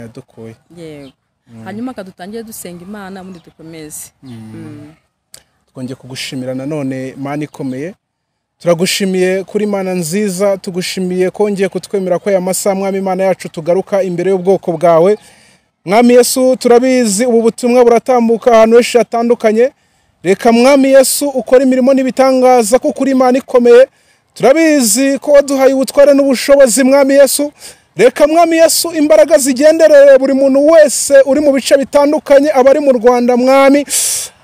yadukuye. Yego. Hanyuma kadutangiye dusenga Imana muri dukomeze. Twongeye kugushimira nanone Mana ikomeye. Turagushimiye kuri Imana nziza, tugushimiye kongeye kutwemera ko yamasa Mwami Imana yacu tugaruka imbere y'ubwoko bwawe. Mwami Yesu turabizi ubu butumwa buratambuka ahantu henshi hatandukanye. Reka Mwami Yesu ukora imirimo n'ibitangaza ko kuri Imana ikomeye. Turabizi ko waduhaye ubutware n'ubushobozi Mwami Yesu. Reka Mwami Yesu imbaraga zigenderere buri muntu wese uri mu bice bitandukanye, abari mu Rwanda Mwami,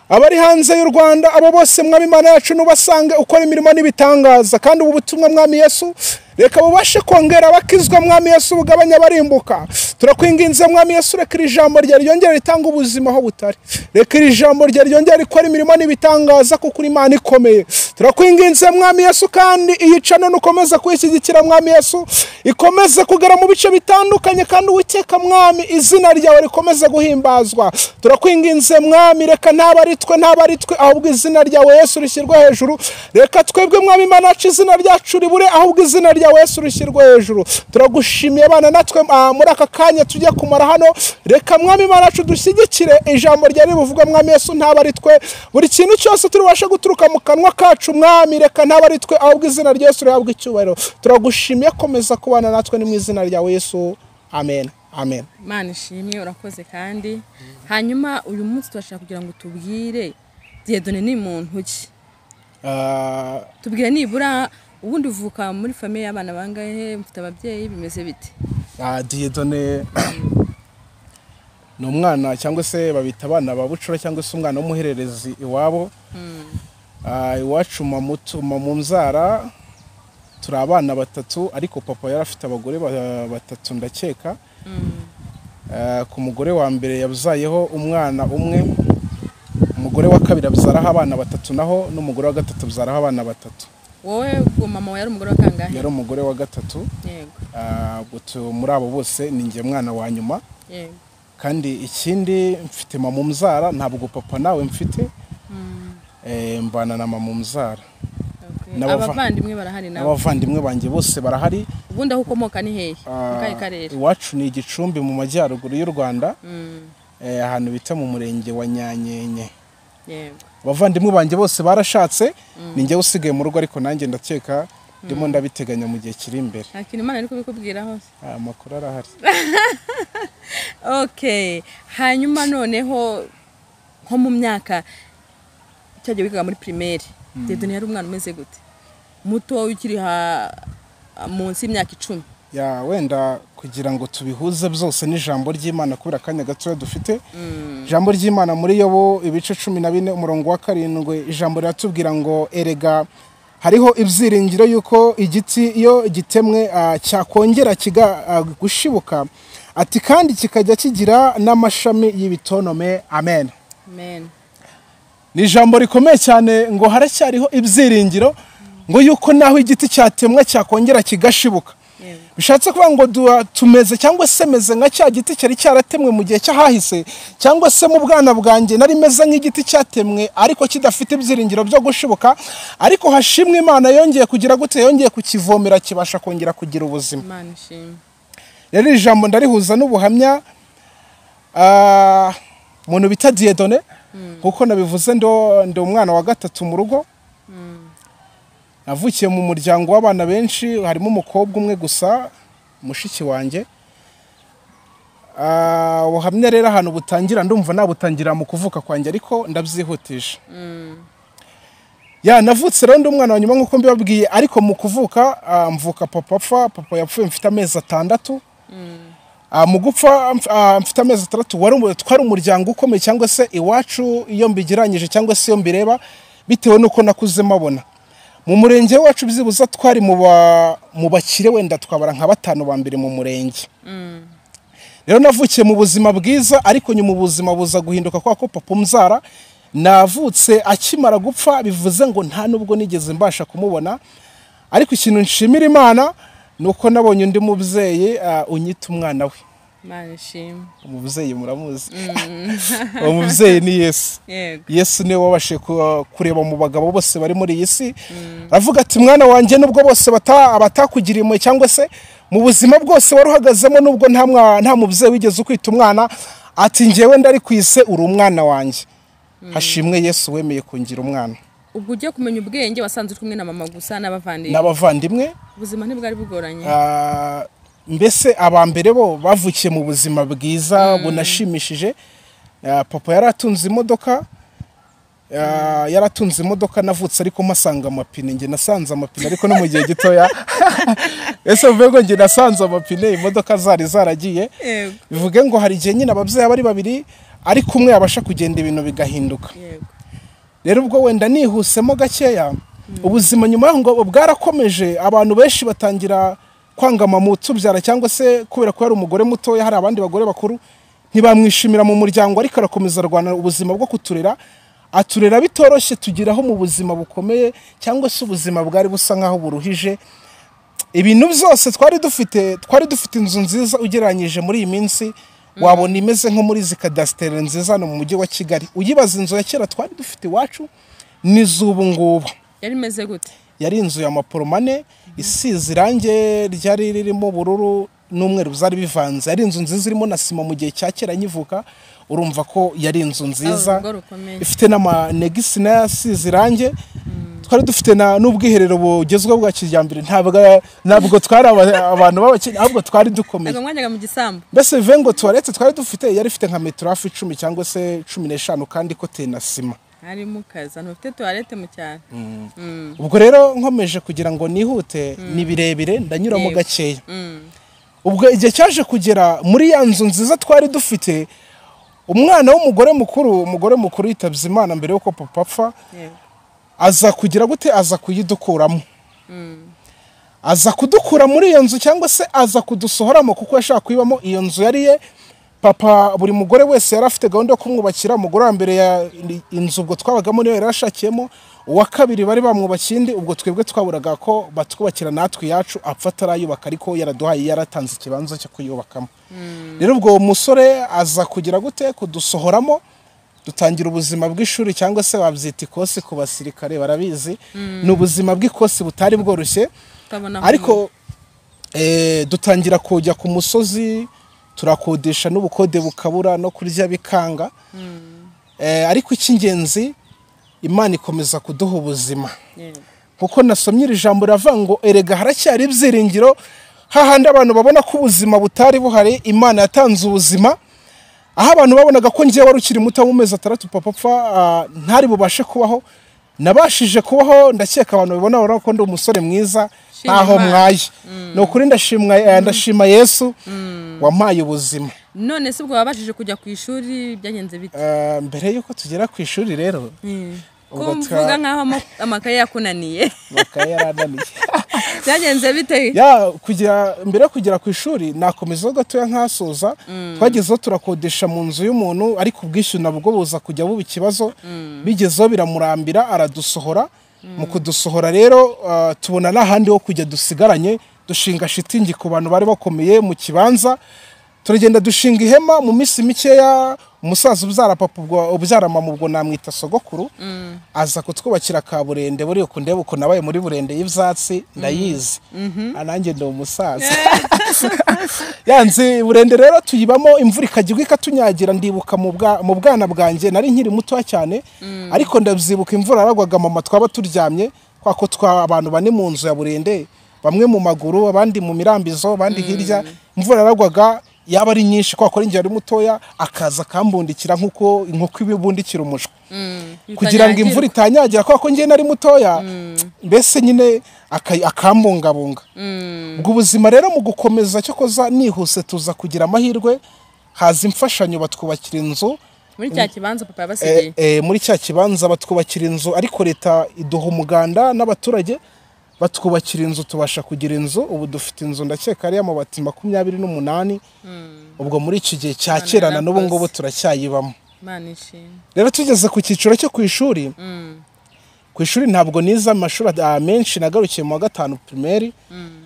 abari hanze y'u Rwanda, abo bose Mwami Imana yacu nubasange ukora imirimo n'ibitangaza. Kandi ubu butumwa Mwami Yesu reka bubashe kongera abakizwa Mwami Yesu, bugabanya barimbuka. Turakwinginze Mwami Yesu, reka iri jambo rye ryongere ritanga ubuzima aho butari. Reka iri jambo rye ryongere rikora imirimo n'ibitangaza ko kuri Imana ikomeye. Turakwinginze Mwami Yesu, kandi iyicano nukomeza kwishyigikira Mwami Yesu, ikomeze kugera mu bice bitandukanye, kandi Uwiteka Mwami izina ryawe rikomeze guhimbazwa. Turakwinginze Mwami, reka ntabari twe ahubwo izina ryawe Yesu rishyirwe hejuru. Reka twebwe Mwami Imana yacu izina ryacu ribure ahubwo izina ryawe Yesu rishyirwe hejuru. Turagushimiye Bana natwe muri aka kanya tujye kumara hano. Reka Mwami Imana yacu dushyigikire ijambo rya rivuga Mwami Yesu ntabari twe, buri kintu cyose turibashe guturuka mu kanwa kacu Mwami, reka ntabari twe ahubwo izina rya Yesu rihabwe icyubahiro. Turagushimiye, komeza kubana natwe ni mu izina ryawe Yesu. Amen. Amen. Imana ishimwe, urakoze kandi. Hanyuma uyu munsi turashaka kugira ngo tubwire Dieudonné ni muntu ki? Tubwire nibura ubundi uvuka muri famille y'abana bangahe, mfite ababyeyi bimeze bite? Dieudonné ni umwana cyangwa se babita abana babucura cyangwa se umwana w'umuhererezi iwabo. Iwacu mu nzara turi abana batatu, ariko papa yari afite abagore batatu ndakeka. Ku mugore wa mbere yabyayeho umwana umwe, umugore wa kabiri abyaraho abana batatu, naho n'umugore wa gatatu abyaraho abana batatu. Wowe mama yari umugore wa kangahe? Yari umugore wa gatatu. Yego. Muri abo bose ni njye mwana wa nyuma. Yego. Kandi ikindi mfite mama umzara, ntabwo papa nawe mfite. Mbana na mama umzara. Abavandimwe barahari nawe? Abavandimwe banjye bose barahari. Ubundi aho ukomoka ni hehe? Mukahe karere? Iwacu ni Igicumbi mu majyaruguru y'u Rwanda. Ahantu bita mu murenge wa Nyanyenye. Yego. Abavandimwe banjye bose barashatse, ni njye usigaye mu rugo, ariko nanjye ndakeka ndimo ndabiteganya mu gihe kiri imbere. Ntakindi Imana ari kubikubwira hose? Amakuru arahari. Okay. Hanyuma noneho nko mu myaka cyagiye wigaga muri primaire, Dieudonné yari umwana umeze gute? Muto ukiri munsi y'imyaka 10? Ya wenda kugira ngo tubihuze byose n'ijambo ry'Imana kubera kanya gato dufite. Ijambo ry'Imana muri Yobo ibice 14 umurongo wa 7, ijambo riratubwira ngo erega hariho ibyiringiro yuko igiti iyo gitemwe cyakongera gushibuka, ati kandi kikajya kigira n'amashami y'ibitonome. Amen. Amen. Ni ijambo rikomeye cyane ngo haracyariho ibyiringiro ngo yuko naho igiti cyatemwe cyakongera kigashibuka. Bishatse kuvuga ngo tumeze cyangwa se meze nka cya giti cyari cyaratemwe mu gihe cyahahise, cyangwa se mu bwana bwanjye nari meze nk'igiti cyatemwe ariko kidafite ibyiringiro byo gushibuka, ariko hashimwe Imana yongeye kugira gute, yongeye kukivomera kibasha kongera kugira ubuzima. Imana ishimwe. Rero ijambo ndarihuza n'ubuhamya muntu bita Dieudonné, kuko nabivuze ndo umwana wa gatatu mu rugo. Navukiye mu muryango w'abana benshi, harimo umukobwa umwe gusa, mushiki wanjye. Ubuhamya rero ahantu butangira ndumva nabutangira mu kuvuka kwanjye, ariko ndabyihutisha. Navutse rero ndi umwana wa nyuma nk'uko mbibabwiye, ariko mu kuvuka mvuka papa yapfuye mfite amezi 6. Mu gupfa mfite amezi 6 twari umuryango ukomeye, cyangwa se iwacu iyo mbigiranyije cyangwa se iyo mbireba bitewe nuko nakuze mabona. Mu murenge wacu byibuza twari mu bakire, wenda twabara nka 5 ba mbere mu murenge. Rero navukiye mu buzima bwiza, ariko nyuma ubuzima buza guhinduka kwa ko papa umzara navutse akimara gupfa, bivuze ngo nta nubwo nigeze mbasha kumubona. Ariko ikintu nshimira Imana nuko nabonye undi mubyeyi unyita umwana we. Imana ishimwe. umubyeyi muramuzi uwo mubyeyi ni Yesu. Yesu niwe wabashe kureba mu bagabo bose bari muri iyi si aravuga ati mwana wanjye nubwo bose batakugiriye impuhwe cyangwa se mu buzima bwose wari uhagazemo nubwo nta mubyeyi wigeze ukwita umwana ati njyewe ndari ku isi uri umwana wanjye. Hashimwe Yesu wemeye kungira umwana. Ubwo ugiye kumenya ubwenge wasanze uri kumwe na mama gusa n'abavandimwe ubuzima ntibwari bugoranye. Mbese abambere bo bavukiye mu buzima bwiza bunashimishije. Papa yaratunze imodoka navutse ariko masanga amapine nge nasanze amapine ariko no mu gihe gitoya ese uvuge ngo nge nasanze amapine imodoka zari zaragiye bivuge ngo hari igihe nyine ababyeyi bari babiri ariko umwe yabasha kugenda ibintu bigahinduka. Rero ubwo wenda nihusemo gakeya ubuzima nyuma yaho ngo bwarakomeje abantu benshi batangira kwanga mama utubyara cyangwa se kubera ko yari umugore mutoya hari abandi bagore bakuru ntibamwishimira mu muryango ariko arakomeza arwana ubuzima bwo kuturera aturera bitoroshye tugiraho mu buzima bukomeye cyangwa se ubuzima bwari busa nkaho buruhije. Ibintu byose twari dufite inzu nziza ugereranyije muri iyi minsi wabona imeze nko muri zikadastere nziza no mu mujyi wa Kigali. Uyibaza inzu ya kera twari dufite iwacu n'izubu ngubu. Yari imeze gute? Yari inzu ya maporomane isize irange ryari ririmo bururu n'umweru zari bivanze. Yari inzu nziza irimo na sima mu gihe cya kera nyivuka urumva ko yari inzu nziza ifite n'amanegisi n'asize irange. Twari dufite n'ubwiherero bugezweho bwa kijyambere ntabwo twari abantu b'abakene ahubwo twari dukomeye. Mwajyaga mu gisambu. Mbese vengo toilette twari dufite yari ifite nka metero hafi 10 cyangwa se 15 kandi kote na sima. Hari mu kaza ufite toilette mu cyane. Ubwo rero nkomeje kugira ngo nihute ni birebire ndanyuramo gakeya. Ubwo igihe cyaje kugera muri ya nzu nziza twari dufite umwana umugore mukuru yitabye Imana mbere yuko papa apfa. Aza kugira gute aza kuyidukuramo. Aza kudukura muri iyo nzu cyangwa se aza kudusohoramo kuko yashaka kuyibamo. Iyo nzu yari ye papa buri mugore wese yari afite gahunda yo kumwubakira. Umugore wa mbere ya inzu ubwo twabagamo niyo yarashakiyemo uwa kabiri bari bamwubakiye indi ubwo twebwe twaburaga ko batwubakira natwe yacu apfa atarayubaka ariko yaraduhaye yaratanze ikibanza cyo kuyubakamo. Rero ubwo umusore aza kugira gute kudusohoramo dutangira ubuzima bw'ishuri cyangwa se wabyita ikosi ku basirikare barabizi ni ubuzima bw'ikosi butari bworoshye ariko dutangira kujya ku musozi turakodesha n'ubukode bukabura no kurya bikanga ariko icy'ingenzi Imana ikomeza kuduha ubuzima kuko nasomye iri jambo ravuga ngo erega haracyari ibyiringiro hahandi abantu babona ko ubuzima butari buhari Imana yatanze ubuzima. Aho abantu babonaga ko ngiye wari ukiri muto mu mezi 3 papa apfa ntari bubashe kubaho nabashije kubaho ndakeka abantu babona ko ndi umusore mwiza ntaho mwaye no kuri ndashima Yesu wampaye ubuzima. None se ubwo wabashije kujya ku ishuri byagenze bite? Mbere yuko tugera ku ishuri rero kumvuga nkaho amakaye yakunaniye. Amakaye yarananiye. Byagenze bite? Mbere kugera ku ishuri nakomeza gatoya nkasoza twagezeho turakodesha mu nzu y'umuntu ariko ubwishyu nabwo buza kujya buba ikibazo bigezeho biramurambira aradusohora. Mu kudusohora rero tubona n'ahandi ho kujya dusigaranye dushinga shitingi ku bantu bari bakomeye mu kibanza turagenda dushinga ihema mu minsi mikeya. Umusaza ubyara papa ubyara mama ubwo namwita sogokuru aza kutwubakira kaburende buri uko ndebe uko nabaye muri burende y'ivyatsi ndayizi ananjye ndo umusaza yanze burende rero tuyibamo imvura ikagirwa ikatunyagira ndibuka mu bwana bwanjye nari nkiri muto cyane ariko ndabyibuka imvura aragwaga mama twaba turyamye kwako twa abantu bane mu nzu ya burende bamwe mu maguru abandi mu mirambizo abandi hirya imvura aragwaga yaba ari nyinshi kwa kora ingiye ari mutoya akaza kambundikira nkuko inkoko ibibundikira umushwa kugira ngo imvura itanyagira kwa ko ngiye nari mutoya mbese nyine akambungabunga. Ubwo ubuzima rero mu gukomeza cyo koza nihuse tuza kugira amahirwe haza imfashanyo batwubakira inzu muri cya kibanza papa yabasigiye muri cya kibanza batwubakira inzu ariko leta iduha umuganda n'abaturage batwubakira inzu tubasha kugira inzu. Ubu dufite inzu ndakeka ari y'amabati 28 ubwo muri iki gihe cya kerana n'ubu ngubu turacyayibamo. Imana ishimwe. Rero tugeze ku cyiciro cyo ku ishuri ku ishuri ntabwo nize amashuri menshi, nagarukiye mu wa gatanu primaire,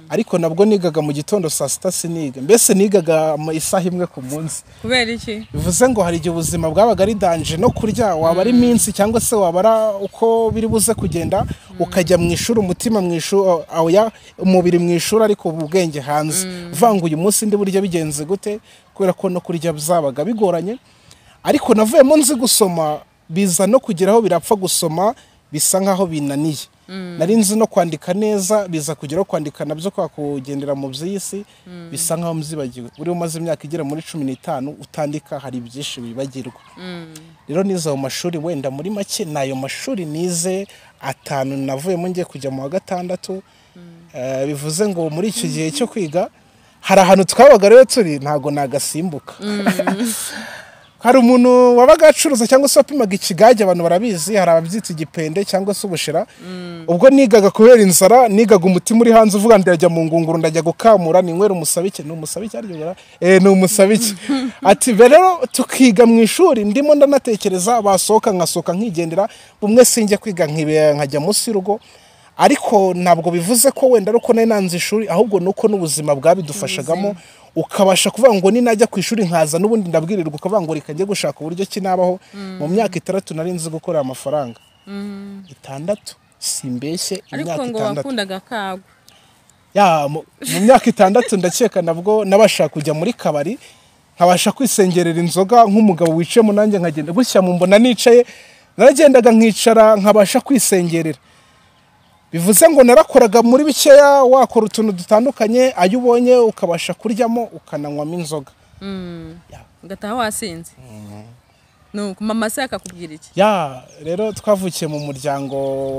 ariko nabwo nigaga mu gitondo saa sita siniga, mbese nigaga isaha imwe ku munsi. Kubera iki? Bivuze ngo hari igihe ubuzima bwabaga ari danje no kurya waba ari minsi cyangwa se wabara uko biri buze kugenda, ukajya mu ishuri umutima mu ishuri, umubiri mu ishuri ariko ubwenge hanze. Vanga uyu munsi ndi burya bigenze gute, kubera ko no kurya byabaga bigoranye. Ariko navuyemo nzi gusoma, biza no kugeraho birapfa gusoma bisa nkaho binaniye. Nari nzi no kwandika neza, biza kugeraho kwandika nabyo kwa kugendera mu by'isi bisa nkaho mzibagiwe. Uri umaze imyaka igera muri 15 utandika, hari byinshi bibagirwa. Rero nize mu mashuri wenda muri make nayo mashuri nize 5 navuyemo ngiye kujya mu wa gatandatu. Bivuze ngo muri icyo gihe cyo kwiga hari ahantu twabaga rero turi ntago nagasimbuka. Hari umuntu wabaga acuruza cyangwa se wapimaga ikigage, abantu barabizi, hari ababyita igipende cyangwa se ubushira. Ubwo nigaga kubera inzara, nigaga umutima uri hanze uvuga ndajya mu ngunguru ndajya gukamura ninywera umusabike. Ni umusabike aryo ni umusabike. Ati rero tukiga mu ishuri ndimo ndanatekereza basohoka ngasohoka nkigendera, umwe sinjye kwiga nkajya munsi y'urugo. Ariko ntabwo bivuze ko wenda ruko nari nanze ishuri, ahubwo nuko n'ubuzima bwabidufashagamo, ukabasha kuvuga ngo ni najya ku ishuri nkaza n'ubundi ndabwirirwa, ukavuga ngo reka njye gushaka uburyo kinabaho. Mu myaka 6 nari nzi gukora amafaranga 6, simbeshye imyaka 6. Ariko ngo wakundaga kagwa. Mu myaka 6 ndakeka nabwo nabasha kujya muri kabari, nkabasha kwisengerera inzoga nk'umugabo wicaye mu nanjye nkagenda bushya mu mbona nicaye, naragendaga nkicara nkabasha kwisengerera. Bivuze ngo narakoraga muri bikeya, wakora utuntu dutandukanye, ayo ubonye ukabasha kuryamo ukananywamo inzoga. Ugataha wasinze. Nuko mama se akakubwira iki? Rero twavukiye mu muryango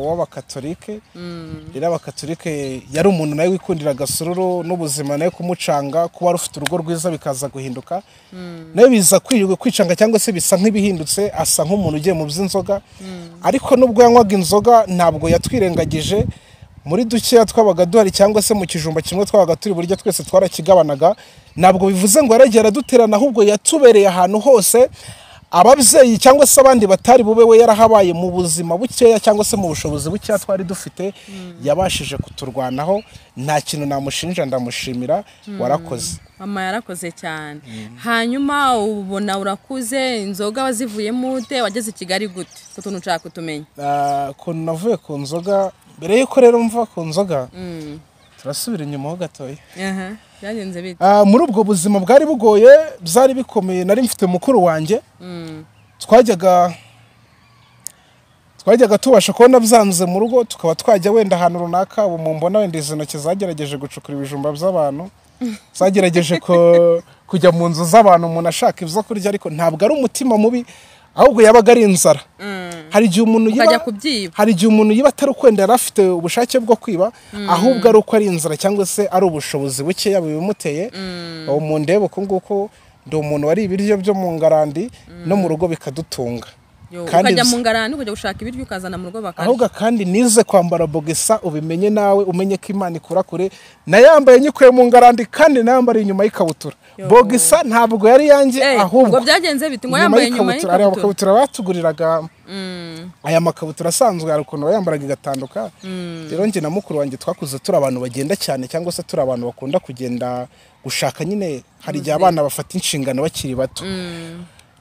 w'abakatolike. Rero abakatolike yari umuntu nawe wikundira gasururu n'ubuzima nawe kumucanga, kuba rufite urugo rwiza bikaza guhinduka. Nawe biza kwicanga cyangwa se bisa nk'ibihindutse, asa nk'umuntu ugiye mu by'inzoga. Ariko nubwo yanywaga inzoga ntabwo yatwirengagije. Muri dukeya twabaga duhari cyangwa se mu kijumba kimwe twabaga turi buryo twese twarakigabanaga. Ntabwo bivuze ngo yaragera duterana, ahubwo yatubereye ahantu hose. Ababyeyi cyangwa se abandi batari bube we yarahabaye mu buzima bukeya cyangwa se mu bushobozi bukeya twari dufite, yabashije kuturwanaho. Nta kintu namushinja, ndamushimira. Warakoze. Mama yarakoze cyane. Hanyuma ubona urakuze, inzoga wazivuyemo ute, wageze i Kigali gute? Kutuntu nshaka kutumenya. Ko navuye ku nzoga, mbere yuko rero mva ku nzoga turasubira inyuma ho gatoya. Byagenze bite? Muri ubwo buzima bwari bugoye, byari bikomeye. Nari mfite mukuru wanjye, twajyaga tubasha kubona byanze mu rugo, tukaba twajya wenda ahantu runaka. Ubu mumbona wenda izi ntoki zagerageje gucukura ibijumba by'abantu, zagerageje kujya mu nzu z'abantu umuntu ashaka ibyo kurya, ariko ntabwo ari umutima mubi, ahubwo yabaga ari inzara. Hari igihe umuntu yiba atari ukwenda yari afite ubushake bwo kwiba, ahubwo ari uko ari inzara cyangwa se ari ubushobozi bukeya bibimuteye. Umuntu ndeba uko nguko, ndi umuntu wari ibiryo byo mu ngarandi no mu rugo bikadutunga. Ukajya mu ngarani ukajya gushaka ibiryo ukazana mu rugo bakarya. Ahubwo kandi nize kwambara bogesa, ubimenye nawe, umenye ko Imana ikura kure. Nayambaye nyikuye mu ngarandi kandi nayambara inyuma y'ikabutura. Bogesa ntabwo yari yanjye, ahubwo ngo byagenze bite ngo yambaye inyuma y'ikabutura. Ari amakabutura batuguriraga, aya makabutura asanzwe hari ukuntu bayambaraga igatanduka. Rero njye na mukuru wanjye twakuze turi abantu bagenda cyane cyangwa se turi abantu bakunda kugenda gushaka. Nyine hari igihe abana bafata inshingano bakiri bato.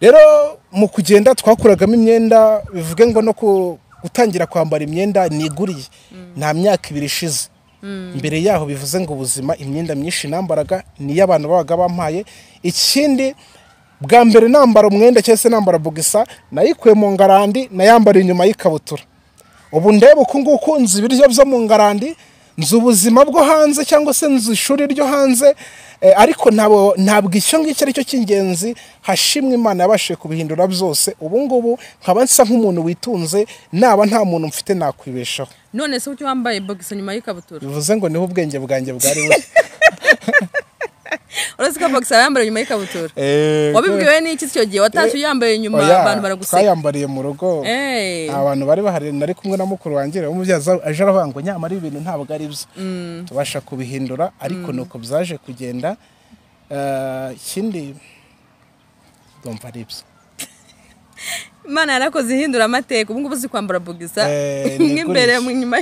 Rero mu kugenda twakuragamo imyenda, bivuge ngo no gutangira kwambara imyenda niguriye nta myaka 2 ishize. Mbere yaho bivuze ngo ubuzima imyenda myinshi nambaraga ni y'abantu babaga bampaye. Ikindi bwa mbere nambara umwenda cyangwa se nambara bogisa, nayikuye mu ngarandi nayambara inyuma y'ikabutura. Ubu ndeba uko nguko nzi ibiryo byo mu ngarandi, nzi ubuzima bwo hanze cyangwa se nzi ishuri ryo hanze. Ariko ntabwo icyo ngicyo ari cyo cy'ingenzi. Hashimwe Imana yabashije kubihindura byose. Ubu ngubu nkaba nsa nk'umuntu witunze, naba nta muntu mfite nakwibeshaho. None se ucyo wambaye bogisa nyuma y'ikabutura? Bivuze ngo niho ubwenge bwanjye bwari buri. Uretse ko bogisa yambaye nyuma y'ikabutura. Wabibwiwe n'iki cyo gihe watashye yambaye nyuma abantu baraguseka? Twayambariye mu rugo. Abantu bari bahari, nari kumwe na mukuru wanjye, umubyaza aje aravuga ngo nyamara ibintu ntabwo ari byo. Tubasha kubihindura, ariko nuko byaje kugenda. Ikindi ndumva ari byo. Imana yarakoze ihindura amateka ubu ngubu uzi kwambara bogisa nk'imbere mu nyuma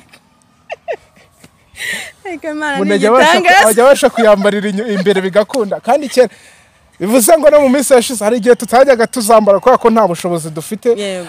wajya abasha kuyambarira imbere bigakunda kandi kera bivuze ngo no mu minsi yashize hari igihe tutajyaga tuzambara kubera ko nta bushobozi dufite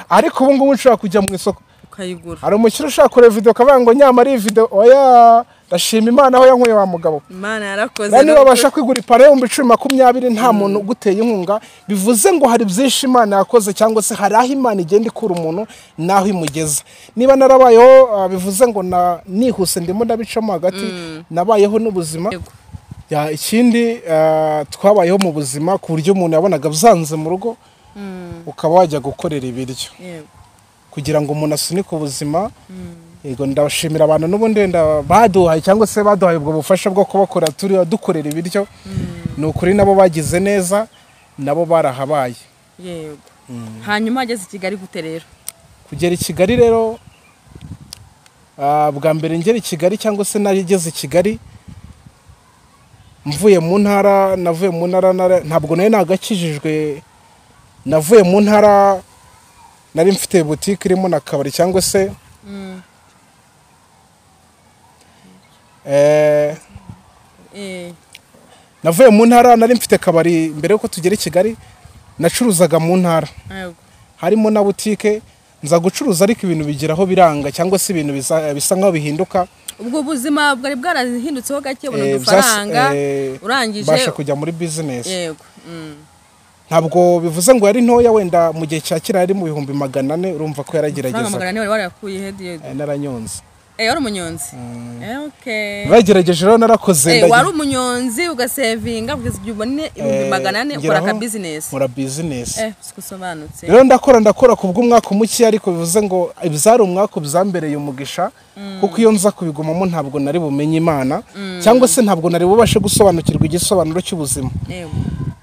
ariko ubu ngubu nshobora kujya mu isoko ukayigura. Hari umukire ushaka kureba video akavuga ngo nyamara iyi video oya ndashima Imana aho yankuye wa mugabo. Imana yarakoze. Kandi babasha kwigura ipare mu 2020 nta muntu guteye inkunga bivuze ngo hari byinshi Imana yakoze cyangwa se hari aho Imana igenda ikura umuntu naho imugeza. Niba narabayeho bivuze ngo nihuse ndimo ndabicamo hagati nabayeho n'ubuzima. Ya ikindi twabayeho mu buzima ku buryo umuntu yabonaga byanze mu rugo ukaba wajya gukorera ibiryo kugira ngo umuntu asunike ubuzima. Yego ndabashimira abantu n'ubundi baduhaye cyangwa se baduhaye ubwo bufasha bwo kubakora turi dukorera ibiryo ni ukuri nabo bagize neza nabo barahabaye. Yego hanyuma ageze i Kigali gute rero? Kugera i Kigali rero bwa mbere ngera i Kigali cyangwa se narigeze i Kigali mvuye mu ntara ntabwo nayo nagakijijwe. Navuye mu ntara nari mfite boutique irimo na kabari cyangwa se navuye mu ntara nari mfite kabari mbere yuko tugera i Kigali nacuruzaga mu ntara harimo na boutique nza gucuruza ariko ibintu bigeraho biranga cyangwa se ibintu bisa nkaho bihinduka. Ubwo buzima bwari bwarahindutseho gake buno dufaranga urangije basha kujya muri business. Yego ntabwo bivuze ngo yari ntoya wenda mu gihe cya kera yari mu 400 urumva ko yaragerageza. 400 wari warakuye hediye naranyonze. Wari umunyonzi. Okay. Bagerageje rero narakoze wari umunyonzi ugasevinga kugeza ubone 400 ukora ka business. Mura business. Sikusobanutse. Rero ndakora kubw'umwaka muki ariko bivuze ngo ibyari umwaka byambereye umugisha kuko iyo nza kubigumamo ntabwo nari bumenye Imana cyangwa se ntabwo nari bubashe gusobanukirwa igisobanuro cy'ubuzima.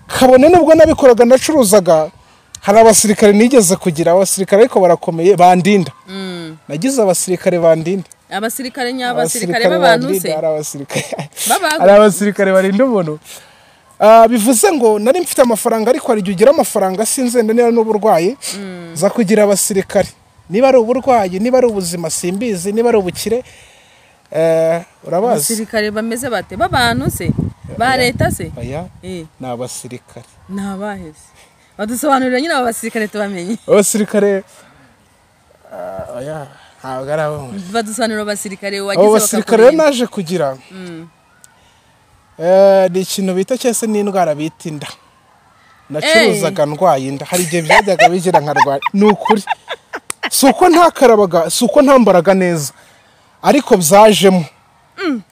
Kabone nubwo nabikoraga ndacuruzaga hari abasirikare nigeze kugira abasirikare ariko barakomeye bandinda. Nagize abasirikare bandinda. Abasirikare nyabasirikare babantu se ari abasirikare barinda umuntu. Bivuze ngo nari mfite amafaranga ariko ari ugira amafaranga sinzenda niba n'uburwayi za kugira abasirikare. Niba ari uburwayi niba ari ubuzima simbizi niba ari ubukire urabazi. Abasirikare bameze bate babantu se ba leta se? Oya na abasirikare. Nabaheze. Badusobanurira nyine abasirikare tubamenye. Abasirikare oya hagaraho. Badusobanurira abasirikare wagize bakakora. Abasirikare naje kugira ni ikintu bita cyese n'indwara bita inda. Nacuruzaga ndwaye inda hari igihe byajyaga bigira nkarwara n'ukuri. Suko ntakarabaga suko ntambaraga neza ariko byajemo.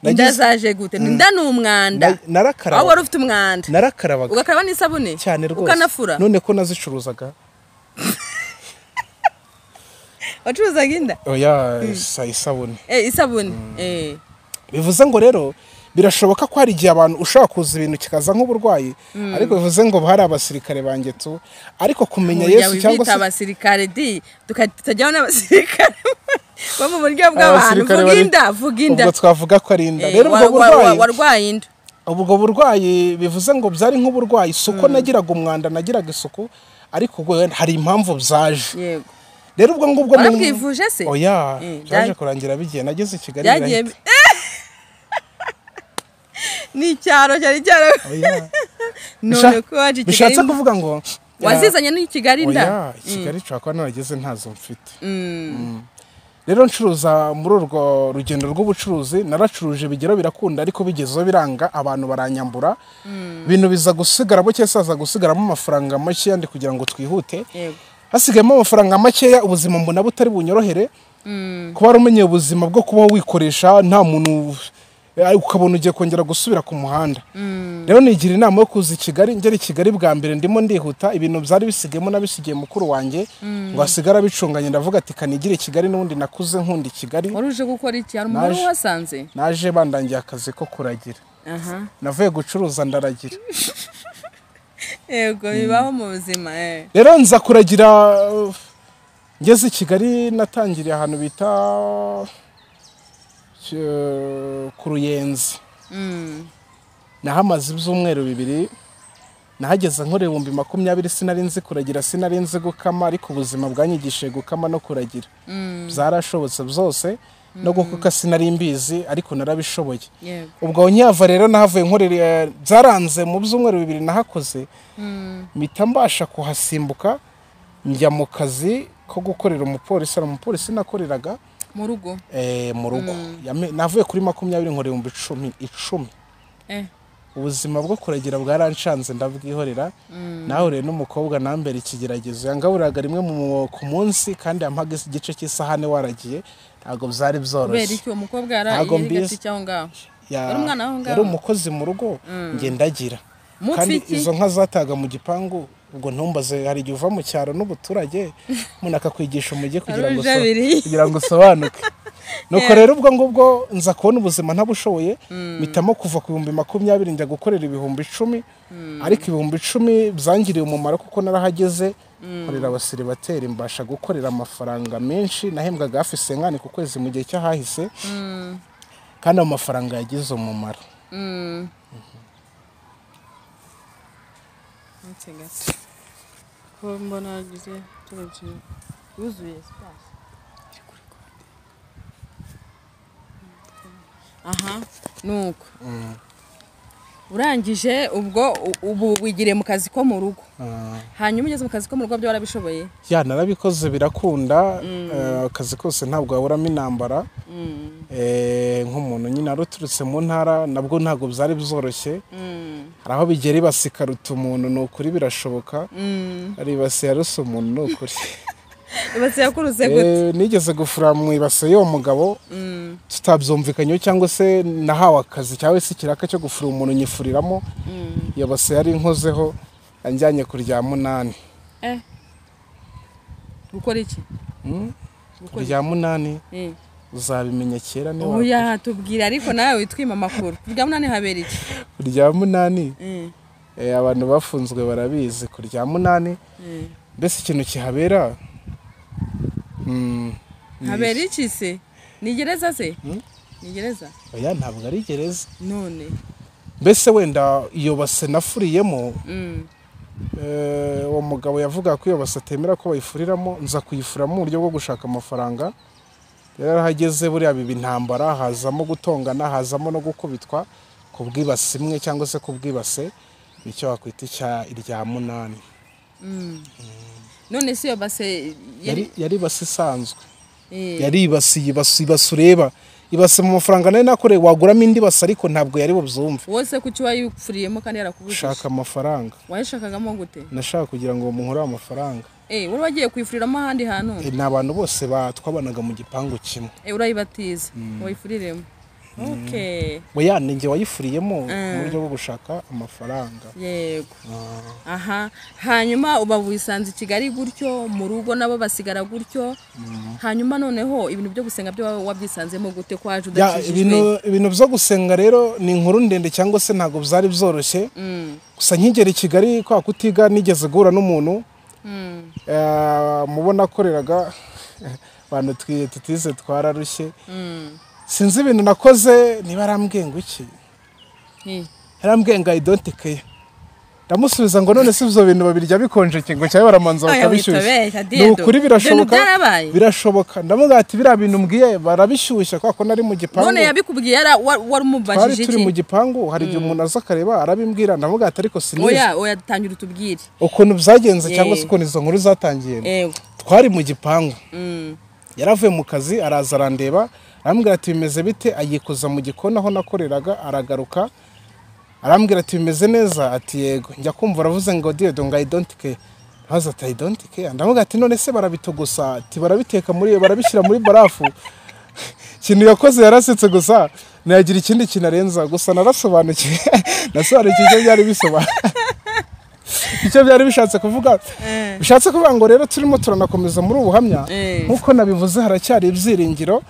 Ndazaje gute nda n'umwanda narakaraba. Aho wari ufite umwanda narakarabaga ugakaraba n'isabune cyane rwose ukanafura. None ko nazicuruzaga wacuruzaga inda? Oya isabune. Isabune bivuze ngo rero birashoboka ko hari igihe abantu ushaka kuza ibintu kikaza nk'uburwayi ariko bivuze ngo hari abasirikare banjye tu ariko kumenya Yesu cyangwa se abasirikare tutajyaho n'abasirikare bo mu buryo bw'abantu vuga inda ubwo twavuga ko ari inda. Rero ubwo burwayi warwaye inda ubwo burwayi bivuze ngo byari nk'uburwayi suko nagiraga umwanda nagiraga isuku ariko ubwo hari impamvu byaje. Yego rero ubwo ngubwo warabwivuje se? Oya byaje kurangira bigiye nageze i Kigali ni cyaro cyari cyaro. None ko waje Kigali bishatse kuvuga ngo wazizanye ni Kigali nda. Oya Kigali cyakwa narageze ntazo mfite. Rero ncuruza muri urwo rugendo rw'ubucuruzi naracuruje bigero birakunda ariko bigezo biranga abantu baranyambura ibintu biza gusigara bo cyesaza gusigaramo amafaranga make yandi kugira ngo twihute. Hasigayemo amafaranga make ubuzima mbona butari bunyorohere kuba rumenye ubuzima bwo kuba wikoresha nta muntu ukabona ugiye kongera gusubira ku muhanda. Rero nigira inama yo kuza i Kigali ngera i Kigali bwa mbere ndimo ndihuta ibintu byari bisigemo nabisigiye mukuru wanjye ngo asigara bicunganye ndavuga ati kanigire Kigali n'undi nakuze nkunda i Kigali. Waruje gukora iki? Hari umuntu wasanze? Naje bandangiye akazi ko kuragira. Navuye gucuruza ndaragira. Yego bibaho mu buzima Rero nza kuragira ngeze i Kigali natangiriye ahantu bita ku Ruyenzi. Nahamaze ibyumweru 2 nahageze nkorera 20,000 sinari nzi kuragira sinari nzi gukama ariko ubuzima bwanyigishije gukama no kuragira byarashobotse byose no gukuka sinari mbizi ariko narabishoboye ubwo nyava rero nahavuye nkorera byaranze mu byumweru 2 nahakoze mpita mbasha kuhasimbuka njya mu kazi ko gukorera umupolisi nakoreraga mu rugo navuye kuri 20 nkorera 10 ubuzima bwo kuragira bwaranshanze ndabwihorera naho rero n'umukobwa nambere ikigeragezo yangaburaga rimwe ku munsi kandi yampaga igice cy'isahane waragiye ntago byari byoroshye kubera iki umukobwa yarigati cyaho ngaho yari umwana aho ngaho yari umukozi mu rugo ngendagira kandi izo nka zataga mu gipangu ubwo ntumbaze hari igihe uva mu cyaro n'ubuturage umuntu akakwigisha umujyi kugira ngo usobanuke nuko rero ubwo ngubwo nza kubona ubuzima ntabushoboye mitamo kuva ku 20,000 njya gukorera 10,000 ariko 10,000 byangiriye umumaro kuko narahageze nkorera abasiribateri mbasha gukorera amafaranga menshi nahembwaga hafi 50 ku kwezi mu gihe cyahahise kandi ayo mafaranga yagize umumaro ko mbona yagize turugiye yuzuye space aha nuko urangije ubwo ubu wigiriye mu kazi ko mu rugo hanyuma ugeze mu kazi ko mu rugo byo warabishoboye narabikoze birakunda akazi kose ntabwo waburamo intambara nk'umuntu nyine aruturutse mu ntara nabwo ntabwo byari byoroshye hari aho bigera ibasikaruta umuntu ni ukuri birashoboka hari ibase yaruse umuntu ni ukuri ibase yakuruse gute nigeze gufura mu ibase y'uwo mugabo tutabyumvikanyeho cyangwa se nahawe akazi cyangwa se ikiraka cyo gufura umuntu nyifuriramo iyo base yari inkozeho anjyanye kurya 8 gukora iki kurya 8 uzabimenya kera ni wawe oya tubwira ariko nawe witwima makuru kurya 8 habera iki kurya 8 abantu bafunzwe barabizi kurya 8 mbese ikintu kihabera habera iki se ni gereza se ni gereza oya ntabwo ari gereza none mbese wenda iyo base nafuriyemo uwo mugabo yavuga ko iyo base atemera ko bayifuriramo nza kuyifuramo mu buryo bwo gushaka amafaranga rero hageze buriya biba intambara hazamo gutongana hazamo no gukubitwa ku bwibase imwe cyangwa se ku bwibase nicyo wakwita irya 8 none si yo base yari base isanzwe yari ibase ureba ibase mu mafaranga nayo nakoreye waguramo indi base ariko ntabwo yari bubyumve wose kuki wayifuriyemo kandi yarakubujije shaka amafaranga wayishakagamo gute nashaka kugira ngo munkore amafaranga wari wagiye kuyifuriramo ahandi hantu ni abantu bose twabanaga mu gipangu kimwe urayibatiza wayifuriremo oya ninjye wayifuriyemo mu buryo bwo gushaka amafaranga yego aha hanyuma uba wisanze i Kigali gutyo mu rugo nabo basigara gutyo hanyuma noneho ibintu byo gusenga byo wabyisanzemo gute kwaje udakijijwe ibintu byo gusenga rero ni inkuru ndende cyangwa se ntago byari byoroshye gusa nkigera i Kigali kwa kutiga nigeze guhura n'umuntu mubona akoreraga abantu tutize twararushye sinzi ibintu nakoze niba arambwiye ngo iki yarambwiye ngo I don't care ndamusubiza ngo none si ibyo bintu babirya bikonje ngo cyane baramanza bakabishyushya ni ukuri birashoboka ndamuga ati biriya bintu mbwiye barabishyushya kuko nari mu gipangu none yabikubwiye wari umubajije iki turi mu gipangu hari igihe umuntu aza akareba arabimbwira ndamuga ati ariko sinizi oya tangira utubwire ukuntu byagenze cyangwa se ukuntu izo nkuru zatangiye twari mu gipangu yaravuye mu kazi araza arandeba arambwira ati bimeze bite ayikoza mu gikoni aho nakoreraga aragaruka arambwira ati bimeze neza ati yego njya kumva aravuze ngo Diedo ngo I don't care haza ati I don't care ndavuga ati none se barabitogosa ati barabiteka muri barabishyira muri barafu kintu yakoze yarasetse gusa nagira ikindi kinarenza gusa narasobanukiye nasobanukiye icyo byari bisobanura icyo byari bishatse kuvuga bishatse kuvuga ngo rero turimo turanakomeza muri ubuhamya nkuko nabivuze haracyari ibyiringiro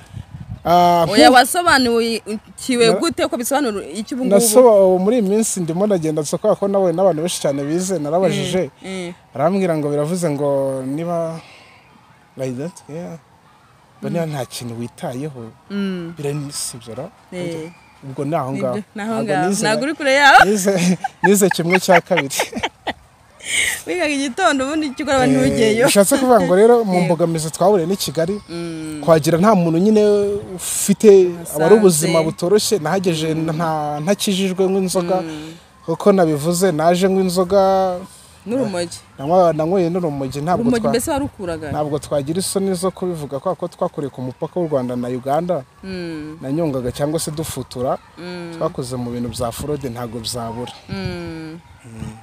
oya wasobanuye kiwe gute ko bisobanura iki ubungubu naso muri iyi minsi ndimo nagenda nsoko ko nawe n'abantu benshi cyane bize narabajije arambwira ngo biravuze ngo niba niba nta kintu witayeho biranisibyo ubwo naho ngaho ntabwo uri kure yaho nize kimwe cya kabiri wigaga igitondo ubundi cyukora abantu bugeyo bishatse kuvuga ngo rero mu mbogamizi twabure ni Kigali kwagira nta muntu nyine ufite abari ubuzima butoroshye nahageje ntakijijwe nk'inzoga kuko nabivuze naje nk'inzoga n'urumogi nanyweye n'urumogi ntabwo twagira isoni zo kubivuga ko twakoreye ku mupaka w'u Rwanda na Uganda nanyongaga cyangwa se dufutura twakoze mu bintu bya fraude ntabwo byabura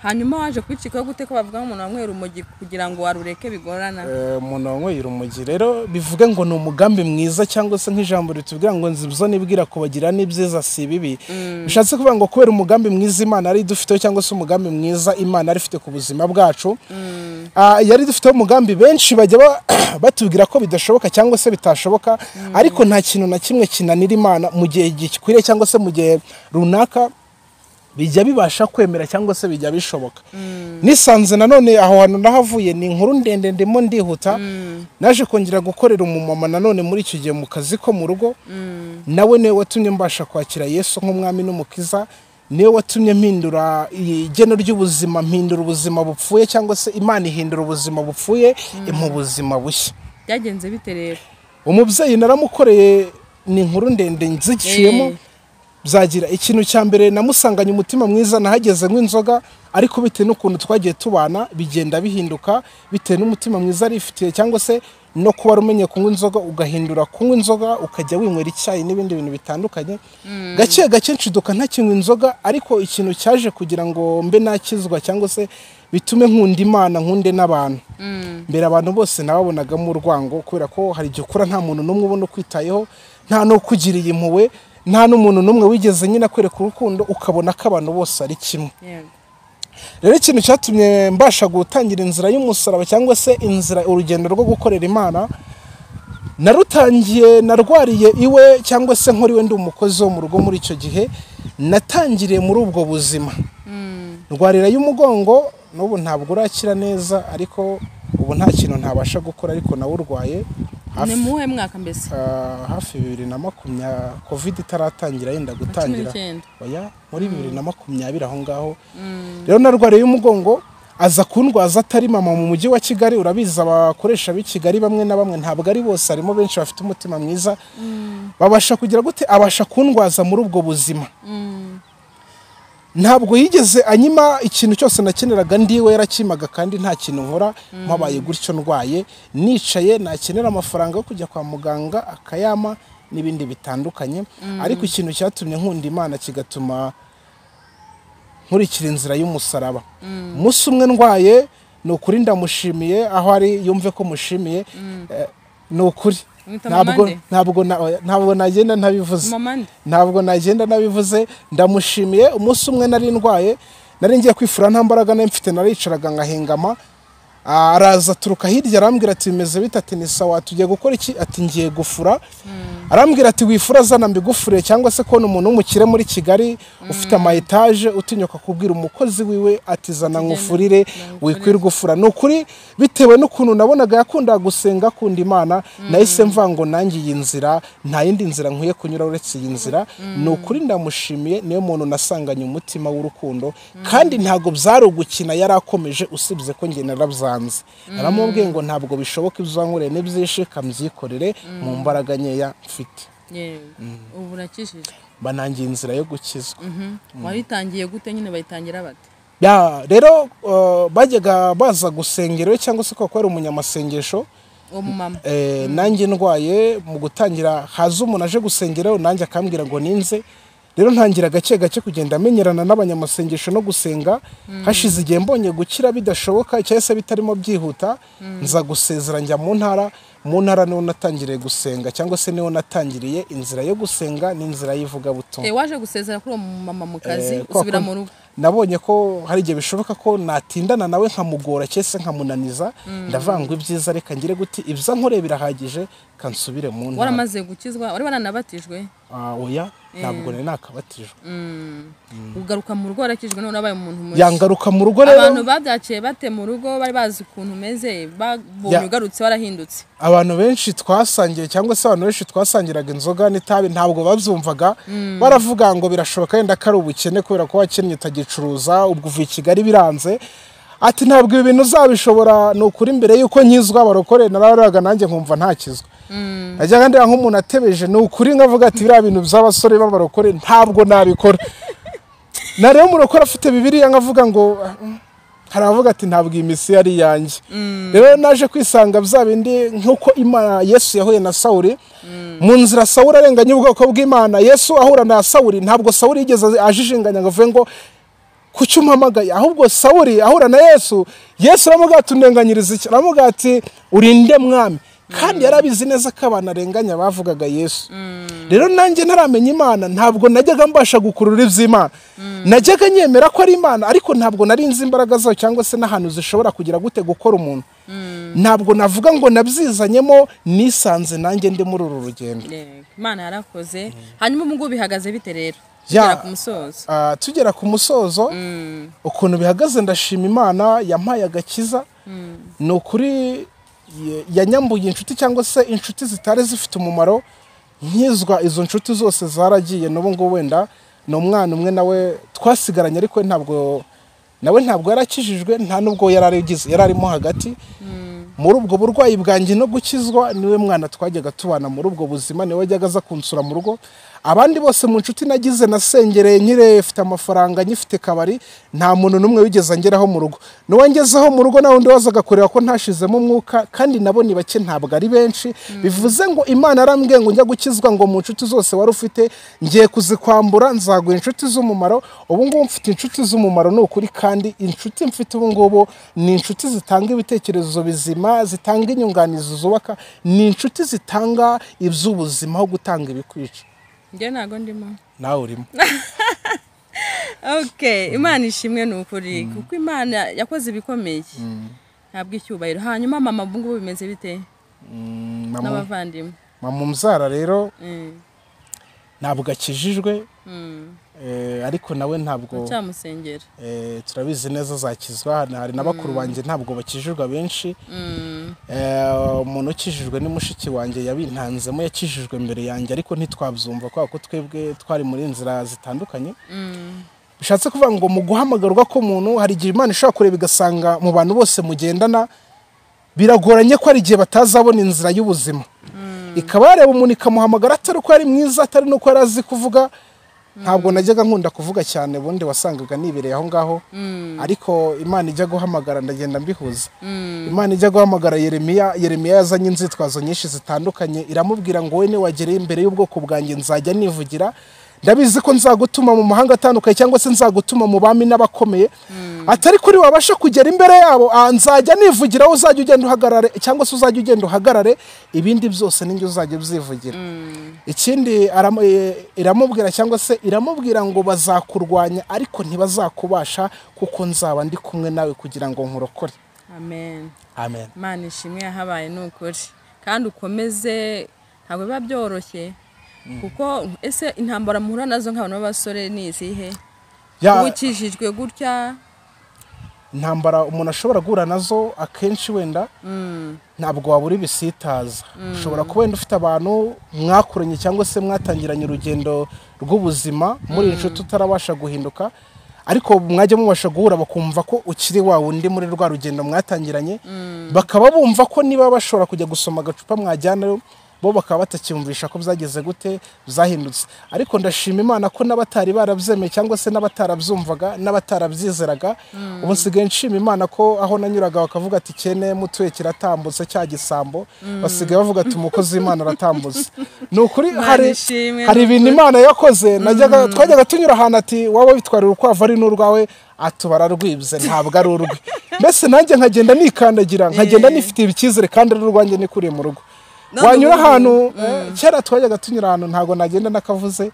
hanyuma waje kwicikaho gute ko bavuga umuntu wanyweye urumogi kugira ngo warureke bigorana umuntu wanyweye urumogi rero bivuge ngo ni umugambi mwiza cyangwa se nk'ijambo ritubwira ngo nzibyo nibwira kubagira n'ibyiza si bibi bishatse kuvuga ngo kubera umugambi mwiza Imana ari dufiteho cyangwa se umugambi mwiza Imana ari ifite ku buzima bwacu yari dufiteho umugambi benshi bajya batubwira ko bidashoboka cyangwa se bitashoboka ariko nta kintu na kimwe kinanira Imana mu gihe gikwiriye cyangwa se mu gihe runaka bijya bibasha kwemera cyangwa se bijya bishoboka nisanze nanone aho hantu nahavuye ni inkuru ndende ndimo ndihuta naje kongera gukorera umumama nanone muri icyo gihe mu kazi ko mu rugo nawe niwe watumye mbasha kwakira Yesu nk'umwami n'umukiza niwe watumye mpindura igeno ry'ubuzima mpindura ubuzima bupfuye cyangwa se Imana ihindura ubuzima bupfuye mu buzima bushya byagenze bite rero umubyeyi naramukoreye ni inkuru ndende nziciyemo byagira ikintu cya mbere namusanganye umutima mwiza nahageze nk'inzoga ariko bitewe n'ukuntu twagiye tubana bigenda bihinduka bitewe n'umutima mwiza arifitiye cyangwa se no kuba rumenye kunywa inzoga ugahindura kunywa inzoga ukajya winywera icyayi n'ibindi bintu bitandukanye gake gake nshiduka ntakinywa inzoga ariko ikintu cyaje kugira ngo mbe nakizwa cyangwa se bitume nkunda Imana nkunde n'abantu mbere abantu bose nababonagamo urwango kubera ko hari igihe ukura nta muntu n'umwe ubona ukwitayeho nta no kugiriye impuhwe nta n'umuntu n'umwe wigeze nyine akwereka urukundo ukabona ko abantu bose ari kimwe rero ikintu cyatumye mbasha gutangira inzira y'umusaraba cyangwa se inzira urugendo rwo gukorera Imana narutangiye narwariye iwe cyangwa se nkoriwe ndi umukozi wo mu rugo muri icyo gihe natangiriye muri ubwo buzima ndwarira y'umugongo n'ubu ntabwo urakira neza ariko ubu nta kintu ntabasha gukora ariko nawe urwaye ni muhe mwaka mbese hafi 2020 covid itaratangira yenda gutangira oya muri 2020 aho ngaho rero narwariye y'umugongo aza kundwaza atari mama mu mujyi wa Kigali urabiza abakoresha b'i Kigali bamwe na bamwe ntabwo ari bose harimo benshi bafite umutima mwiza babasha kugira gute abasha kundwaza muri ubwo buzima ntabwo yigeze anyima ikintu cyose nakeneraga ndiwe yarakimaga kandi nta kintu nkora mpabaye gutyo ndwaye nicaye nakenera amafaranga yo kujya kwa muganga akayama n'ibindi bitandukanye ariko ikintu cyatumye nkunda Imana kigatuma nkurikira inzira y'umusaraba umunsi umwe ndwaye ni ukuri ndamushimiye aho ari yumve ko mushimiye ni ukuri ntabwo nagenda ntabivuze ndamushimiye umunsi umwe nari ndwaye nari ngiye kwifura nta mbaraga nari mfite naricaraga nkahengama araza turuka hirya arambwira ati bimeze bite ati ni sawa tugiye gukora iki ati ngiye gufura arambwira ati wifura zana mbigufure cyangwa se ko umuntu w'umukire muri Kigali ufite ama etage utinyoka kubwira umukozi wiwe ati zana nkufurire wikwirwa gufura nukuri bitewe n'ukuntu nabonaga yakundaga gusenga kunda Imana nahise mvango nanjye iyi nzira nta yindi nzira nkwiye kunyura uretse iyi nzira nukuri ndamushimiye niyo muntu nasanganye umutima w'urukundo kandi ntago byari ugukina yarakomeje usibye ko nge narabyanze naramubwiye ngo ntabwo bishoboka izankureye n'ibyishe kamyikorere mu mbaraga nkeya mfite ubu urakishije banangiye inzira yo gukizwa waritangiye gute nyine bayitangira bate rero bajyaga baza gusengera cyangwa se ko ari umunyamasengesho umumama nanjye ndwaye mu gutangira haza umuntu aje gusengeraho nanjye akambwira ngo ninze rero ntangira gake gake kugenda amenyerana n'abanyamasengesho no gusenga hashize igihe mbonye gukira bidashoboka cyangwa se bitarimo byihuta nza gusezera njya mu ntara niho natangiriye gusenga cyangwa se niho natangiriye inzira yo gusenga n'inzira y'ivugabutumwa waje gusezera kuri uwo mama mu kazi usubira mu rugo nabonye ko hari igihe bishoboka ko natindana nawe nkamugora cyese nkamunaniza ndavangwa ibyiza reka ngire guti ibyo nkoreye birahagije kansubire mu ntara waramaze gukizwa wari waranabatijwe oya ntabwo nari nakabatijwe ugaruka mu rugo warakijwe none ubaye umuntu mushya yangaruka mu rugo rero abantu babyaciye bate mu rugo bari bazi ukuntu umeze babonye ugarutse warahindutse abantu benshi twasangiye cyangwa se abantu benshi twasangiraga inzoga n'itabi ntabwo babyumvaga baravuga ngo birashoboka yenda ko ari ubukene kubera ko wakennye utagicuruza ubwo uvuye i Kigali biranze ati ntabwo ibi bintu uzabishobora ni ukuri mbere y'uko nkizwa barokore nararaga nanjye nkumva ntakizwa najyaga ndeba nk'umuntu atebeje ni ukuri nkavuga ati biriya bintu by'abasore b'abarokore ntabwo nabikora na rero umurokore afite bibiliya nkavuga ngo hari abavuga ati ntabwo iyi misi yari iyanjye rero naje kwisanga bya bindi nk'uko Imana Yesu yahuye na Sawuli mu nzira Sawuli arenganya ubwoko bw'Imana Yesu ahura na Sawuli ntabwo Sawuli yigeze ajijinganya ngo avuge ngo kuki umpamagaye ahubwo Sawuli ahura na Yesu aramubwira ati undenganyiriza iki aramubwira ati urinde mwami kandi yarabizi neza ko abantu arenganya bavugaga Yesu rero nanjye ntaramenya Imana ntabwo najyaga mbasha gukurura iby'Imana najyaga nyemera ko ari Imana ariko ntabwo nari nzi imbaraga zayo cyangwa se n'ahantu zishobora kugira gute gukora umuntu ntabwo navuga ngo nabyizanyemo nisanze nanjye ndi muri uru rugendo Imana yarakoze hanyuma ubu ngubu bihagaze bite rero tugera ku musozo ukuntu bihagaze ndashima Imana yampaye agakiza ni ukuri yanyambuye inshuti cyangwa se inshuti zitari zifite umumaro nkizwa izo nshuti zose zaragiye n'ubu ngubu wenda ni umwana umwe nawe twasigaranye ariko ntabwo yarakijijwe nta nubwo yararimo hagati muri ubwo burwayi bwanjye no gukizwa niwe mwana twajyaga tubana muri ubwo buzima niwe wajyaga aza kunsura mu rugo abandi bose mu nshuti nagize nasengereye nkirefite amafaranga nyifite kabari nta muntu n'umwe wigeze angeraho mu rugo n'uwangezeho mu rugo nawe undi wazaga kureba ko ntashizemo umwuka kandi nabo ni bake ntabwo ari benshi bivuze ngo Imana arambwiye ngo njya gukizwa ngo mu nshuti zose wari ufite ngiye kuzikwambura nzaguha inshuti z'umumaro ubu ngubu mfite inshuti z'umumaro ni ukuri kandi inshuti mfite ubu ngubu ni inshuti zitanga ibitekerezo bizima zitanga inyunganizi zubaka ni inshuti zitanga iby'ubuzima aho gutanga ibikwica njye ntago ndimo nawe urimo Imana ishimwe ni ukuri kuko Imana yakoze ibikomeye ntabwo icyubahiro hanyuma mama ubu ngubu bimeze bite n'abavandimwe mama umzara rero ntabwo akijijwe ariko nawe ntabwo cyamusengera turabizi neza zakizwa hari n'abakuru banjye ntabwo bakijijwe abenshi umuntu ukijijwe ni mushiki wanjye yabintanzemo yakijijwe mbere yanjye ariko ntitwabyumva kubera ko twebwe twari muri nzira zitandukanye bishatse kuvuga ngo mu guhamagarwa k'umuntu hari igihe Imana ishobora kureba igasanga mu bantu bose mugendana biragoranye ko ari igihe batazabona inzira y'ubuzima ikaba yareba umuntu ikamuhamagara atari uko yari mwiza atari n'uko yari azi kuvuga ntabwo najyaga nkunda kuvuga cyane ubundi wasangaga nibereye aho ngaho ariko Imana ijya guhamagara ndagenda mbihuza Imana ijya guhamagara Yeremiya yazanye inzitwazo nyinshi zitandukanye iramubwira ngo we niwagereye imbere y'ubwoko bwanjye nzajya nivugira ndabizi ko nzagutuma mu mahanga atandukanye cyangwa se nzagutuma mu bami n'abakomeye atari kuri wabasha kugera imbere yabo nzajya nivugira uzajya ugenda uhagarare cyangwa se uzajya ugenda uhagarare ibindi byose ninjye uzajya ubyivugira ikindi iramubwira cyangwa se iramubwira ngo bazakurwanya ariko ntibazakubasha kuko nzaba ndi kumwe nawe kugira ngo nkurokore amen amen Imana ishimwe yahabaye n'ukuri kandi ukomeze ntabwo biba byoroshye kuko ese intambara muhura nazo nk'abantu b'abasore ni izihe ukijijwe gutya intambara umuntu ashobora guhura nazo akenshi wenda ntabwo wabura ibisitaza ushobora kuba wenda ufite abantu mwakuranye cyangwa se mwatangiranye urugendo rw'ubuzima muri inshuti utarabasha guhinduka ariko mwajya mubasha guhura bakumva ko ukiri wa wundi muri rwa rugendo mwatangiranye bakaba bumva ko niba bashobora kujya gusoma agacupa mwajyana bo bakaba batakiyumvisha ko byageze gute byahindutse ariko ndashima Imana ko n'abatari barabyemeye cyangwa se n'abatarabyumvaga n'abatarabyizeraga ubu nsigaye nshima Imana ko aho nanyuraga bakavuga ati cyene mutuye kiratambutse cya gisambo basigaye bavuga ati umukozi w'Imana aratambutse ni ukuri hari ibintu Imana yakoze twajyaga tunyura ahantu ati waba witwarira urukwavu ari n'urwawe atubara rwibze ntabwo ari urwe mbese nanjye nkagenda nikandagira nkagenda nifitiye icyizere kandi ari urwanjye nikuriye mu rugo wanyura ahantu kera twajyaga tunyura ahantu ntabwo nagenda nakavuze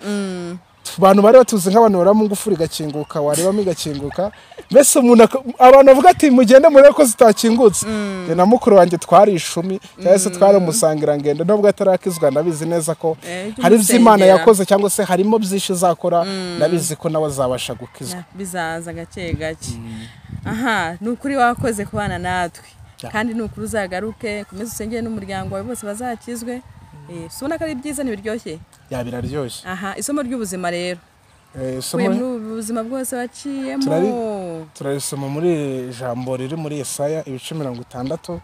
abantu bari batuze nk'abantu baraba mu ngufuri gakinguka warebamo igakinguka mbese abantu bavuga ati mugende murebe ko zitakingutse na mukuru wanjye twari ishumi cyangwa se twari umusangirangendo nubwo atarakizwa ndabizi neza ko hari iby'Imana yakoze cyangwa se harimo byinshi izakora ndabizi ko nawe azabasha gukizwa bizaza gake gake aha ni ukuri wakoze kubana natwe kandi nukuru uzagaruke kumeze usengere n'umuryango wawe bose bazakizwe subona ko ari byiza ntibiryoshye biraryoshye aha isomo ry'ubuzima rero ubuzima bwose waciyemo turarisoma muri ijambo riri muri Yesaya ibice 60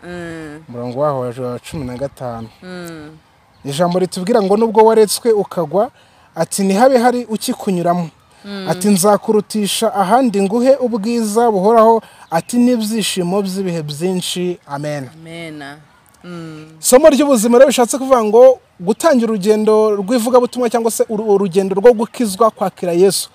umurongo waho wa 15. Ijambo ritubwira ngo nubwo waretswe ukagwa ati ntihabe hari ukikunyuramo, ati nzakurutisha ahandi nguhe ubwiza buhoraho, ati n'ibyishimo by'ibihe byinshi. Amen. Somo ry'ubuzima rero bishatse kuvuga ngo gutangira urugendo rw'ivugabutumwa cyangwa se urugendo rwo gukizwa kwakira Yesu.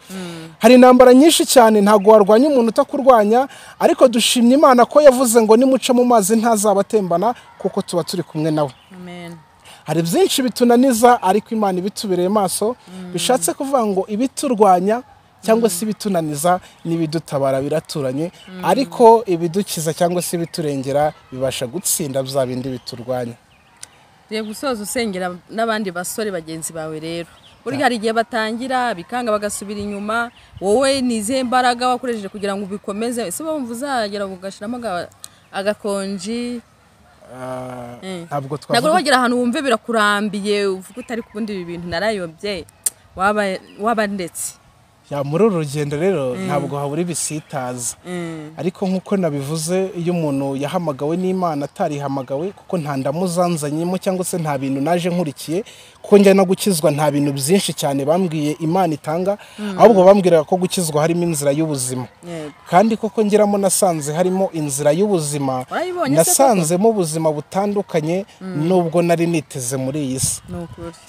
Hari intambara nyinshi cyane, ntago warwanya umuntu utakurwanya, ariko dushimye Imana ko yavuze ngo nimuca mu mazi ntazabatembana kuko tuba turi kumwe nawe. Hari byinshi bitunaniza ariko Imana ibitubereye maso, bishatse kuvuga ngo ibiturwanya cyangwa se ibitunaniza nibidutabara biraturanye, ariko ibidukiza cyangwa se ibiturengera bibasha gutsinda bya bindi biturwanya. Tugiye gusoza usengera n'abandi basore bagenzi bawe rero. Buri hari igihe batangira bikanga bagasubira inyuma, wowe nize imbaraga wakoresheje kugira ngo ubikomeze, ese bumva uzagera ugashiramo agakonji. Ntabwo wagira ahantu wumve birakurambiye uvuga utari kubundi ibi bintu narayobye waba ndetse ya muri urugendo rero ntabwo habura ibisitaza, ariko nkuko nabivuze iyo umuntu yahamagawe n'Imana atarihamagawe, kuko nta ndamuzanzanyemo cyangwa se nta bintu naje nkurikiye, kuko njya no gukizwa nta bintu byinshi cyane bambwiye Imana itanga, ahubwo bambwira ko gukizwa harimo inzira y'ubuzima. Kandi koko ngeramo nasanze harimo inzira y'ubuzima, nasanzemo ubuzima butandukanye nubwo nari niteze muri iyi si.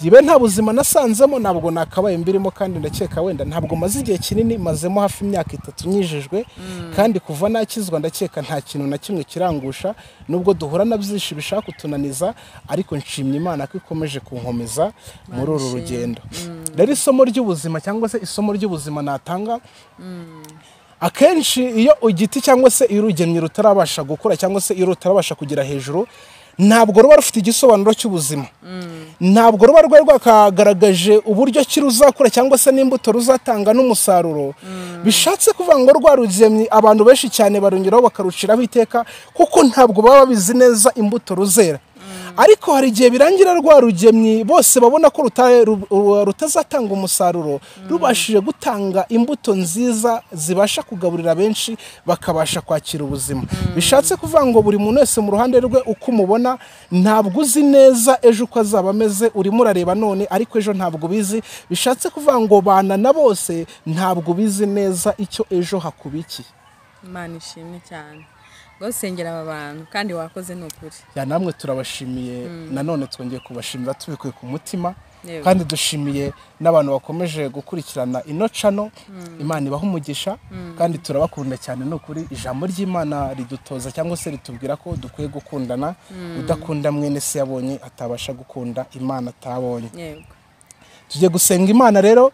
Yibe nta buzima nasanzemo ntabwo nakabaye mbirimo, kandi ndakeka wenda ntabwo maze igihe kinini, mazemo hafi imyaka 3 nyijejwe, kandi kuva nakizwa ndakeka nta kintu na kimwe kirangusha, nubwo duhura na byinshi bishaka kutunaniza, ariko nshimye Imana ko ikomeje kunkomeza muri uru rugendo. Rero isomo ry'ubuzima cyangwa se isomo ry'ubuzima natanga, akenshi iyo igiti cyangwa se urugemye rutarabasha gukura cyangwa se rutarabasha kugira hejuru, ntabwo ruba rufite igisobanuro cy'ubuzima. Ntabwo ruba rwakagaragaje uburyo kiruzakura cyangwa se n'imbuto ruzatanga n'umusaruro. Bishatse kuvuga ngo rwarugemye abantu benshi cyane barongeraho bakaruciraho iteka, kuko ntabwo baba babizi neza imbuto ruzera. Ariko hari igihe birangira rwarugemye bose babona ko rutazatanga umusaruro, rubashije gutanga imbuto nziza zibasha kugaburira benshi bakabasha kwakira ubuzima. Bishatse kuvuga ngo buri muntu wese mu ruhande rwe uko umubona, ntabwo uzi neza ejo uko azaba ameze, urimo urareba none ariko ejo ntabwo bizi. Bishatse kuvuga ngo bana na bose ntabwo bizi neza icyo ejo hakubikiye. Imana ishimwe cyane. Gosengera aba bantu kandi wakoze n'ukuri. Ya namwe turabashimiye, nanone twongeye kubashimira tubikuye ku mutima, kandi dushimiye n'abantu bakomeje gukurikirana ino channel. Imana ibaha umugisha, kandi turabakunda cyane n'ukuri. Ijambo ry'Imana ridutoza cyangwa se ritubwira ko dukwiye gukundana, udakunda mwene se yabonye atabasha gukunda Imana atabonye. Tujye gusenga Imana rero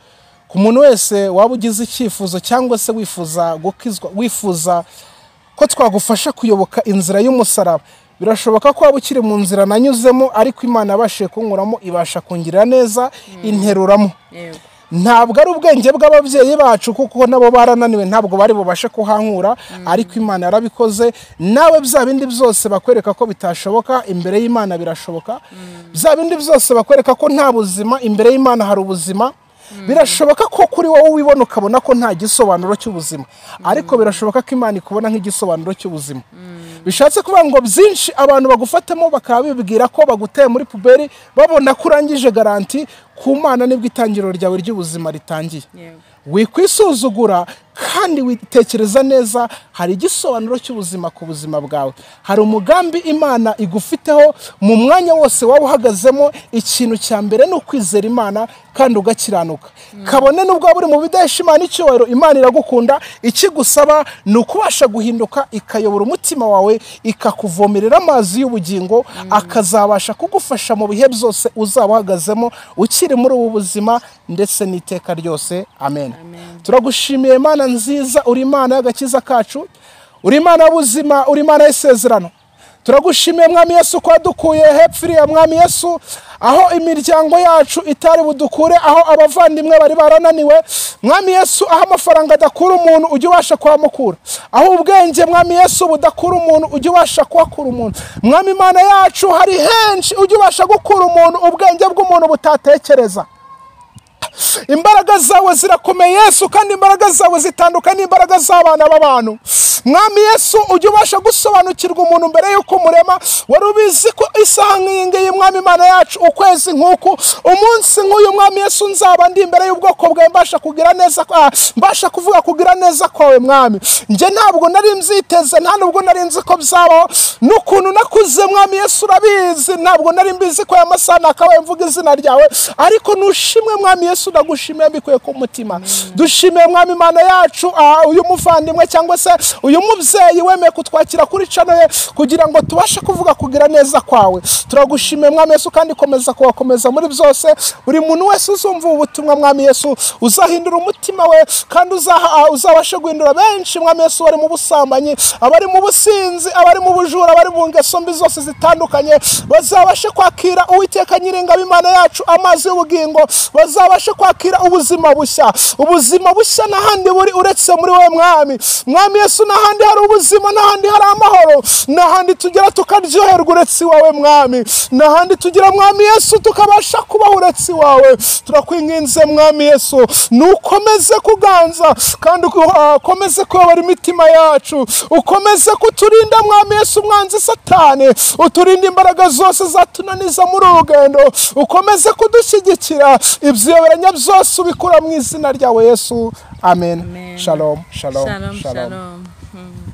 ku muntu wese waba ugize icyifuzo cyangwa se wifuza gukizwa, wifuza ko twagufasha kuyoboka inzira y'umusaraba. Birashoboka ko waba ukiri mu nzira nanyuzemo, ariko Imana yabashije kunkuramo, ibasha kungirira neza, interuramo. Ntabwo ari ubwenge bw'ababyeyi bacu, kuko nabo barananiwe, ntabwo bari bubashe kuhankura, ariko Imana yarabikoze. Nawe bya bindi byose bakwereka ko bitashoboka, imbere y'Imana birashoboka. Bya bindi byose bakwereka ko nta buzima, imbere y'Imana hari ubuzima. Birashoboka ko kuri wowe wibona ukabona ko nta gisobanuro cy'ubuzima, ariko birashoboka ko Imana ikubona nk'igisobanuro cy'ubuzima. Bishatse kuvuga ngo byinshi abantu bagufatemo bakaba bibwira ko baguteye muri puberi, babona ko urangije garanti. Ku Mana nibwo itangiriro ryawe ry'ubuzima ritangiye. Wikwisuzugura kandi witekereza neza, hari igisobanuro cy'ubuzima ku buzima bwawe. Hari umugambi Imana igufiteho mu mwanya wose waba uhagazemo. Ikintu cya mbere ni ukwizera Imana kandi ugakiranuka. Kabone nubwo buri mu bidahesha Imana icyubahiro, Imana iragukunda. Ikigusaba ni ukubasha guhinduka, ikayobora umutima wawe, ikakuvomerera amazi y'ubugingo, akazabasha kugufasha mu bihe byose uzaba uhagazemo, ukiri muri ubu buzima ndetse n'iteka ryose. Amen. Turagushimiye Imana nziza, uri Imana y'agakiza kacu, uri Imana y'ubuzima, uri Imana y'isezerano. Turagushimiye Mwami Yesu ko wadukuye hepfiriya, Mwami Yesu, aho imiryango yacu itari budukure, aho abavandimwe bari barananiwe. Mwami Yesu, aho amafaranga adakura umuntu ujye ubasha kuhamukura, aho ubwenge Mwami Yesu budakura umuntu ujye ubasha kuhakura umuntu. Mwami Imana yacu, hari henshi ujye ubasha gukura umuntu ubwenge bw'umuntu butatekereza. imbaraga zawe zirakomeye Yesu, kandi imbaraga zawe zitandukanye n'imbaraga z'abana b'abantu. Mwami Yesu, ujye ubasha gusobanukirwa umuntu mbere y'uko umurema. Wari ubizi ko isaha nk'iyi ngiyi Mwami Imana yacu, ukwezi nk'uku, umunsi nk'uyu Mwami Yesu, nzaba ndi imbere y'ubwoko bwawe mbasha kugira neza, mbasha kuvuga kugira neza kwawe Mwami. Nje ntabwo nari mbyiteze, nta nubwo nari nzi ko byabaho, n'ukuntu nakuze Mwami Yesu urabizi, ntabwo nari mbizi ko aya masaha nakabaye mvuga izina ryawe, ariko nushimwe Mwami Yesu, ndagushimiye mbikuye ku mutima. Dushimiye Mwami Imana yacu uyu muvandimwe cyangwa se uyu mubyeyi wemeye kutwakira kuri channel ye kugira ngo tubashe kuvuga kugira neza kwawe. Turagushimiye Mwami Yesu, kandi komeza kubakomeza muri byose. Buri muntu wese uzumva ubutumwa Mwami Yesu, uzahindura umutima we, kandi uzabashe guhindura benshi Mwami Yesu, bari mu busambanyi, abari mu businzi, abari mu bujura, abari mu ngeso mbi zose zitandukanye, bazabashe kwakira Uwiteka Nyiringabo Imana yacu amazi y'ubugingo, bazabashe kwakira ubuzima bushya. Ubuzima bushya n'ahandi buri uretse muri wowe Mwami. Mwami Yesu, n'ahandi hari ubuzima, n'ahandi hari amahoro, n'ahandi tugera tukaryoherwa uretse iwawe Mwami, n'ahandi tugira Mwami Yesu tukabasha kubaho uretse iwawe. Turakwinginze Mwami Yesu, nukomeze kuganza kandi ukomeze kuyobora imitima yacu, ukomeze kuturinda Mwami Yesu umwanzi Satani, uturinde imbaraga zose zatunaniza muri urugendo, ukomeze kudushyigikira, ibyiyoberanya byose ubikura mu izina ryawe Yesu. Amen. Shalom, shalom, Shalom, shalom. shalom.